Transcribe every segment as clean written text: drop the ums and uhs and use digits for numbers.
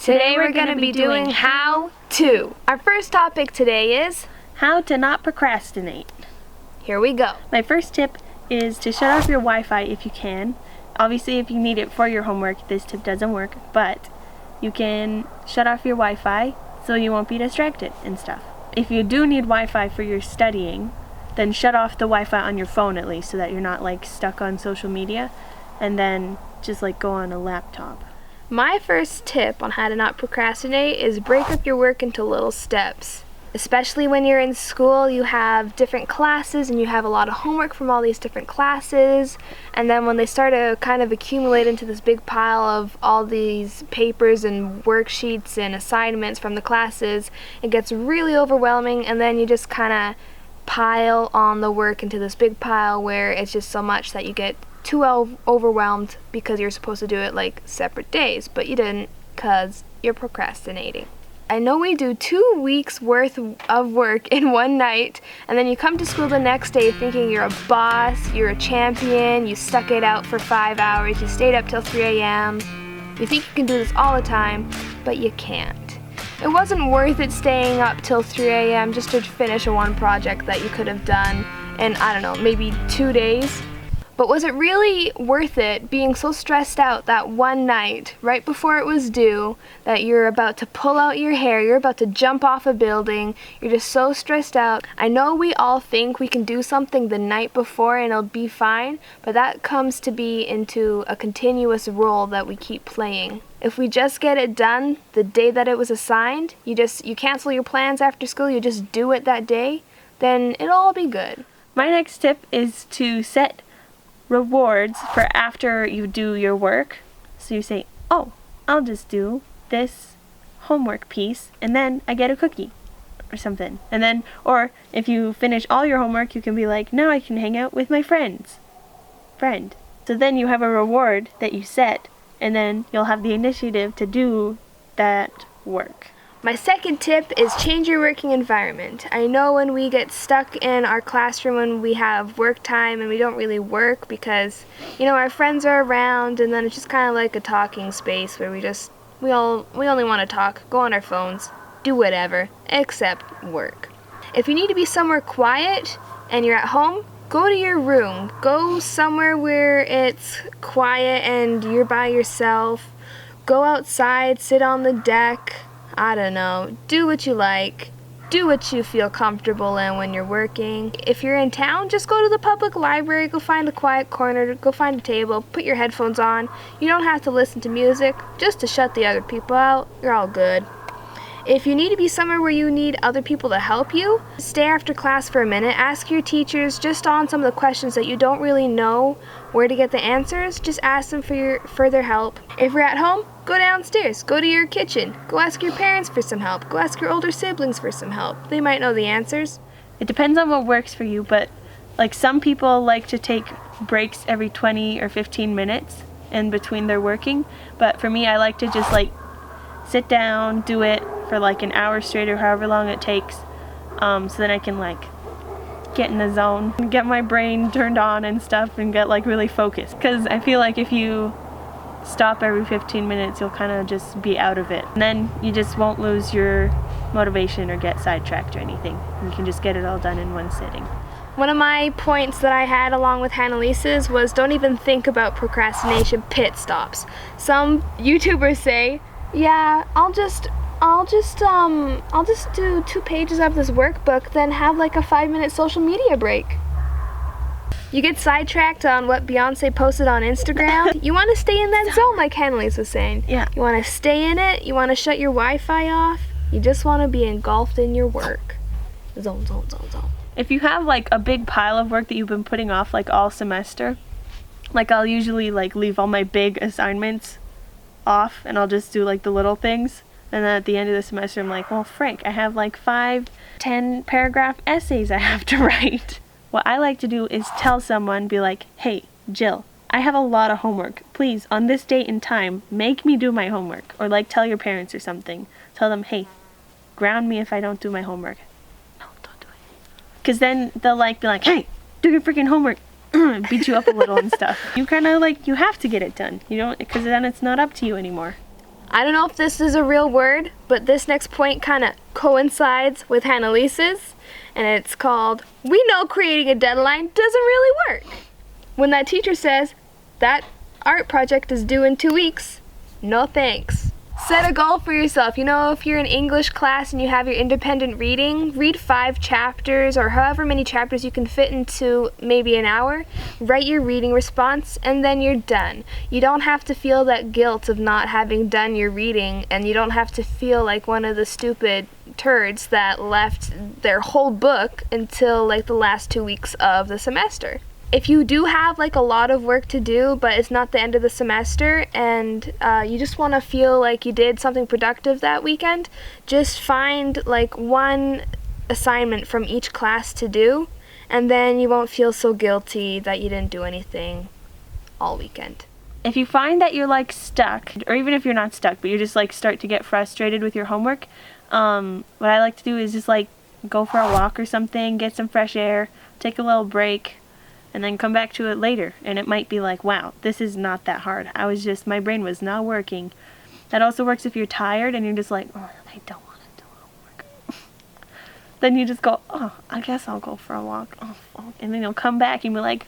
Today we're going to be doing how to. Our first topic today is how to not procrastinate. Here we go. My first tip is to shut off your Wi-Fi if you can. Obviously, if you need it for your homework, this tip doesn't work, but you can shut off your Wi-Fi so you won't be distracted and stuff. If you do need Wi-Fi for your studying, then shut off the Wi-Fi on your phone at least so that you're not like stuck on social media, and then just like go on a laptop. My first tip on how to not procrastinate is break up your work into little steps. Especially when you're in school, you have different classes and you have a lot of homework from all these different classes, and then when they start to kind of accumulate into this big pile of all these papers and worksheets and assignments from the classes, it gets really overwhelming, and then you just kind of pile on the work into this big pile where it's just so much that you get too overwhelmed because you're supposed to do it like separate days, but you didn't because you're procrastinating. I know we do 2 weeks worth of work in one night, and then you come to school the next day thinking you're a boss, you're a champion, you stuck it out for 5 hours, you stayed up till 3 a.m. You think you can do this all the time, but you can't. It wasn't worth it staying up till 3 a.m. just to finish one project that you could have done in, I don't know, maybe 2 days. But was it really worth it being so stressed out that one night, right before it was due, that you're about to pull out your hair, you're about to jump off a building, you're just so stressed out? I know we all think we can do something the night before and it'll be fine, but that comes to be into a continuous role that we keep playing. If we just get it done the day that it was assigned, you cancel your plans after school, you just do it that day, then it'll all be good. My next tip is to set rewards for after you do your work. So you say, oh, I'll just do this homework piece and then I get a cookie or something. And then, or if you finish all your homework, you can be like, now I can hang out with my friend. So then you have a reward that you set, and then you'll have the initiative to do that work. My second tip is change your working environment. I know when we get stuck in our classroom when we have work time and we don't really work because, our friends are around, and then it's just kind of like a talking space where we only want to talk, go on our phones, do whatever, except work. If you need to be somewhere quiet and you're at home, go to your room. Go somewhere where it's quiet and you're by yourself. Go outside, sit on the deck. I don't know, do what you like, do what you feel comfortable in when you're working. If you're in town, just go to the public library, go find a quiet corner, go find a table, put your headphones on. You don't have to listen to music, just to shut the other people out, you're all good. If you need to be somewhere where you need other people to help you, stay after class for a minute, ask your teachers just on some of the questions that you don't really know where to get the answers, just ask them for your further help. If you're at home, go downstairs, go to your kitchen, go ask your parents for some help, go ask your older siblings for some help. They might know the answers. It depends on what works for you, but like some people like to take breaks every 20 or 15 minutes in between their working, but for me I like to just like sit down, do it for like an hour straight or however long it takes, so then I can like get in the zone, get my brain turned on and stuff, and get like really focused. Because I feel like if you stop every 15 minutes, you'll kind of just be out of it. And then you just won't lose your motivation or get sidetracked or anything. You can just get it all done in one sitting. One of my points that I had along with Hannah-Lisa's was don't even think about procrastination pit stops. Some YouTubers say, yeah, I'll just do 2 pages of this workbook, then have like a 5-minute social media break. You get sidetracked on what Beyonce posted on Instagram. You want to stay in that zone like Hannah-Lisa was saying. Yeah. You want to stay in it. You want to shut your Wi-Fi off. You just want to be engulfed in your work. Zone. If you have like a big pile of work that you've been putting off like all semester, like I'll usually like leave all my big assignments off and I'll just do like the little things, and then at the end of the semester I'm like, well Frank, I have like 5-10 paragraph essays I have to write. What I like to do is tell someone, be like, hey Jill, I have a lot of homework, please on this date and time make me do my homework. Or like tell your parents or something, tell them, hey, ground me if I don't do my homework. No, don't do it. Because then they'll like be like, hey, do your freaking homework. Beat you up a little and stuff. You kind of like, you have to get it done, you don't, because then it's not up to you anymore. I don't know if this is a real word, but this next point kind of coincides with Annalise's, and it's called, we know creating a deadline doesn't really work. When that teacher says, that art project is due in 2 weeks, no thanks. Set a goal for yourself. You know, if you're in English class and you have your independent reading, read 5 chapters or however many chapters you can fit into maybe an hour. Write your reading response and then you're done. You don't have to feel that guilt of not having done your reading, and you don't have to feel like one of the stupid turds that left their whole book until like the last 2 weeks of the semester. If you do have like a lot of work to do, but it's not the end of the semester, and you just want to feel like you did something productive that weekend, just find like one assignment from each class to do, and then you won't feel so guilty that you didn't do anything all weekend. If you find that you're like stuck, or even if you're not stuck, but you just like start to get frustrated with your homework, what I like to do is just like go for a walk or something, get some fresh air, take a little break, and then come back to it later, and it might be like, wow, this is not that hard. My brain was not working. That also works if you're tired and you're just like, oh, I don't want to do homework. Then you just go, oh, I guess I'll go for a walk. Oh, fuck. And then you'll come back and be like,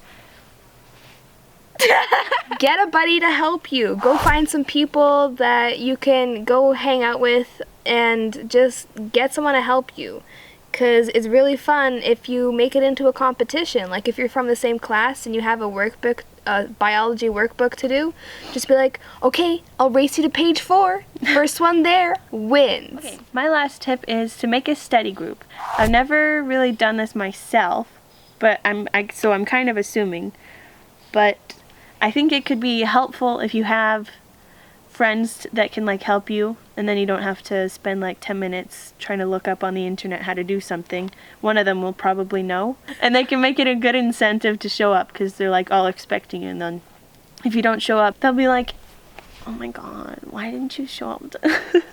get a buddy to help you. Go find some people that you can go hang out with and just get someone to help you. Because it's really fun if you make it into a competition. Like if you're from the same class and you have a workbook, a biology workbook to do, just be like, okay, I'll race you to page 4. First one there wins. Okay, my last tip is to make a study group. I've never really done this myself, but I'm kind of assuming. But I think it could be helpful if you have friends that can like help you, and then you don't have to spend like 10 minutes trying to look up on the internet how to do something. One of them will probably know, and they can make it a good incentive to show up because they're like all expecting you, and then if you don't show up, they'll be like, oh my god, why didn't you show up to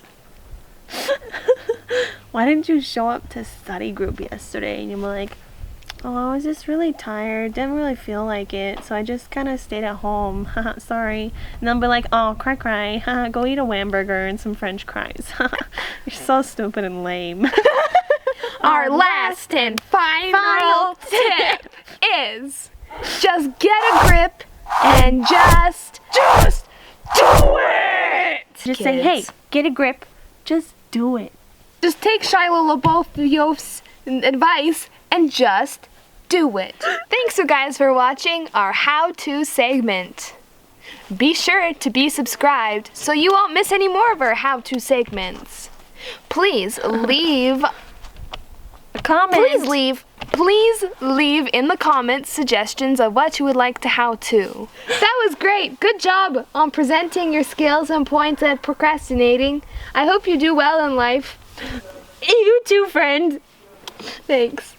why didn't you show up to study group yesterday? And you'll be like, oh, I was just really tired, didn't really feel like it, so I just kind of stayed at home, sorry. And they'll be like, oh, cry, go eat a Whamburger and some french fries. You're so stupid and lame. Our last and final tip is just get a grip and just do it! Just say, hey, get a grip, just do it. Just take Shia LaBeouf's advice and just do it. Thanks you guys for watching our how-to segment. Be sure to be subscribed so you won't miss any more of our how-to segments. Please leave A comment. Please leave in the comments suggestions of what you would like to how-to. That was great. Good job on presenting your skills and points at procrastinating. I hope you do well in life. You too, friend. Thanks.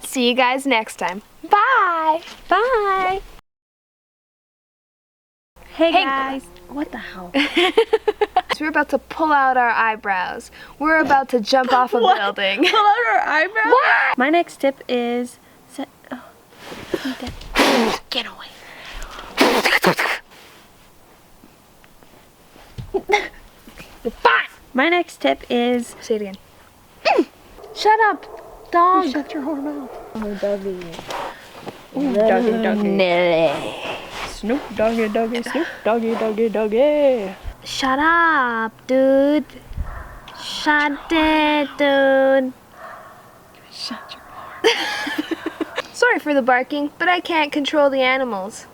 See you guys next time. Bye. Bye. Hey Hey, guys. What the hell? We're about to pull out our eyebrows. We're about to jump off a building. Pull out our eyebrows? What? My next tip is get away. My next tip is Say it again. Shut up, dog. shut your whore mouth. Oh, doggy. Doggy, doggy. Nelly. Snoop doggy, doggy, Snoop doggy, doggy, doggy. Shut up, dude. Shut it, dude. Shut your whore. Sorry for the barking, but I can't control the animals.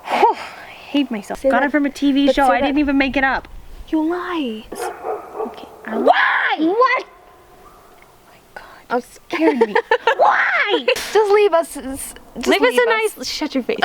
I hate myself. Say Got that- it from a TV but show. say I didn't that- even make it up. You lie. Okay. Why? What? I'm scared me. Why? Just leave us. Just Leave us a us. nice. Shut your face.